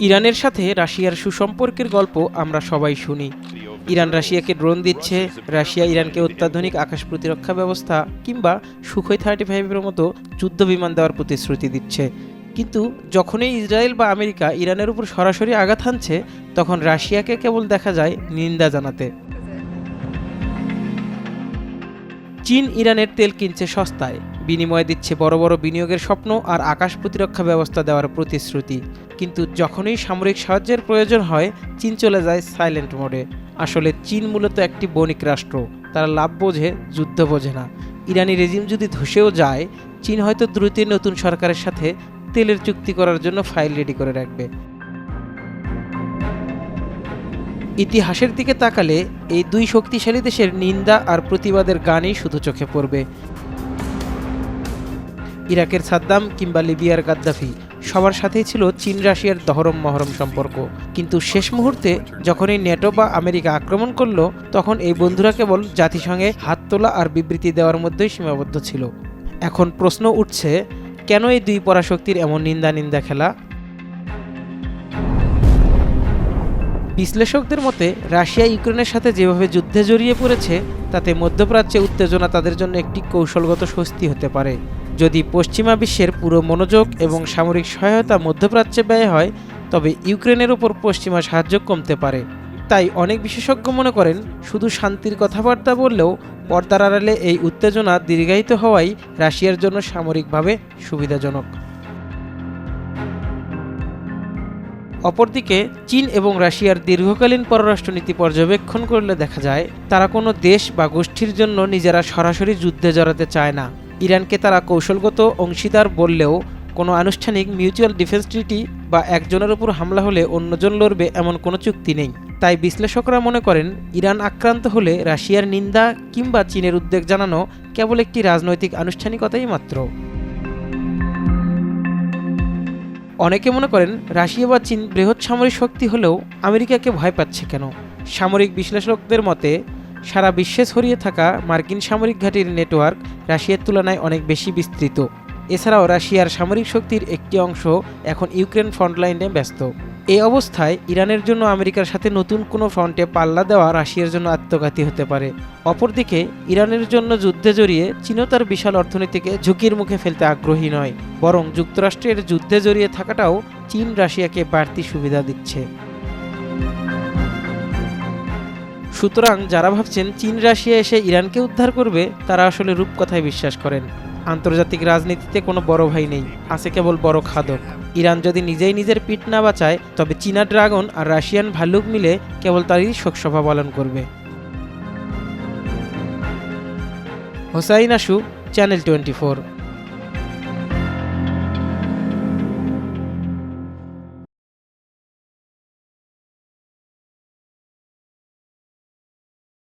ইরানের সাথে রাশিয়ার সুসম্পর্কের গল্প আমরা সবাই শুনি। ইরান রাশিয়াকে ড্রোন দিচ্ছে, রাশিয়া ইরানকে অত্যাধুনিক আকাশ প্রতিরক্ষা ব্যবস্থা কিংবা সুখোই 35-এর মতো যুদ্ধ বিমান দেওয়ার প্রতিশ্রুতি দিচ্ছে। কিন্তু যখনই ইসরায়েল বা আমেরিকা ইরানের উপর সরাসরি আঘাত হানছে, তখন রাশিয়াকে কেবল দেখা যায় নিন্দা জানাতে। চীন ইরানের তেল কিনছে সস্তায়, বিনিময়ে দিচ্ছে বড় বড় বিনিয়োগের স্বপ্ন আর আকাশ প্রতিরক্ষা ব্যবস্থা দেওয়ার প্রতিশ্রুতি। কিন্তু যখনই সামরিক সাহায্যের প্রয়োজন হয়, চীন চলে যায় সাইলেন্ট মোডে। আসলে চীন মূলত একটি বণিক রাষ্ট্র, তারা লাভ বোঝে, যুদ্ধ বোঝে না। ইরানি রেজিম যদি ধসেও যায়, চীন হয়তো দ্রুতই নতুন সরকারের সাথে তেলের চুক্তি করার জন্য ফাইল রেডি করে রাখবে। ইতিহাসের দিকে তাকালে এই দুই শক্তিশালী দেশের নিন্দা আর প্রতিবাদের গানই শুধু চোখে পড়বে। ইরাকের সাদ্দাম কিংবা লিবিয়ার গাদ্দাফি, সবার সাথেই ছিল চীন রাশিয়ার দহরম মহরম সম্পর্ক। কিন্তু শেষ মুহূর্তে যখনই নেটো বা আমেরিকা আক্রমণ করলো, তখন এই বন্ধুরা কেবল জাতিসংঘে হাত তোলা আর বিবৃতি দেওয়ার মধ্যেই সীমাবদ্ধ ছিল। এখন প্রশ্ন উঠছে, কেন এই দুই পরাশক্তির এমন নিন্দা খেলা? বিশ্লেষকদের মতে, রাশিয়া ইউক্রেনের সাথে যেভাবে যুদ্ধে জড়িয়ে পড়েছে, তাতে মধ্যপ্রাচ্যে উত্তেজনা তাদের জন্য একটি কৌশলগত স্বস্তি হতে পারে। যদি পশ্চিমা বিশ্বের পুরো মনোযোগ এবং সামরিক সহায়তা মধ্যপ্রাচ্যে ব্যয় হয়, তবে ইউক্রেনের উপর পশ্চিমা সাহায্য কমতে পারে। তাই অনেক বিশেষজ্ঞ মনে করেন, শুধু শান্তির কথাবার্তা বললেও পর্দার আড়ালে এই উত্তেজনা দীর্ঘায়িত হওয়াই রাশিয়ার জন্য সামরিকভাবে সুবিধাজনক। অপরদিকে চীন এবং রাশিয়ার দীর্ঘকালীন পররাষ্ট্রনীতি পর্যবেক্ষণ করলে দেখা যায়, তারা কোনো দেশ বা গোষ্ঠীর জন্য নিজেরা সরাসরি যুদ্ধে জড়াতে চায় না। ইরানকে তারা কৌশলগত অংশীদার বললেও কোনো আনুষ্ঠানিক মিউচুয়াল ডিফেন্স ট্রিটি বা একজনের উপর হামলা হলে অন্যজন লড়বে এমন কোনো চুক্তি নেই। তাই বিশ্লেষকরা মনে করেন, ইরান আক্রান্ত হলে রাশিয়ার নিন্দা কিংবা চীনের উদ্বেগ জানানো কেবল একটি রাজনৈতিক আনুষ্ঠানিকতাই মাত্র। অনেকে মনে করেন, রাশিয়া বা চীন বৃহৎ সামরিক শক্তি হলেও আমেরিকাকে ভয় পাচ্ছে কেন? সামরিক বিশ্লেষকদের মতে, সারা বিশ্বে ছড়িয়ে থাকা মার্কিন সামরিক ঘাঁটির নেটওয়ার্ক রাশিয়ার তুলনায় অনেক বেশি বিস্তৃত। এছাড়াও রাশিয়ার সামরিক শক্তির একটি অংশ এখন ইউক্রেন ফ্রন্টলাইনে ব্যস্ত। এই অবস্থায় ইরানের জন্য আমেরিকার সাথে নতুন কোনো ফ্রন্টে পাল্লা দেওয়া রাশিয়ার জন্য আত্মঘাতী হতে পারে। অপরদিকে ইরানের জন্য যুদ্ধে জড়িয়ে চীনও তার বিশাল অর্থনীতিকে ঝুঁকির মুখে ফেলতে আগ্রহী নয়, বরং যুক্তরাষ্ট্রের যুদ্ধে জড়িয়ে থাকাটাও চীন রাশিয়াকে বাড়তি সুবিধা দিচ্ছে। সুতরাং যারা ভাবছেন চীন রাশিয়া এসে ইরানকে উদ্ধার করবে, তারা আসলে রূপকথায় বিশ্বাস করেন। আন্তর্জাতিক রাজনীতিতে কোনো বড় ভাই নেই, আছে কেবল বড় খাদক। ইরান যদি নিজেই নিজের পিঠ না বাঁচায়, তবে চীনা ড্রাগন আর রাশিয়ান ভাল্লুক মিলে কেবল তারই শোকসভা পালন করবে। হোসাইন আশু, চ্যানেল 24।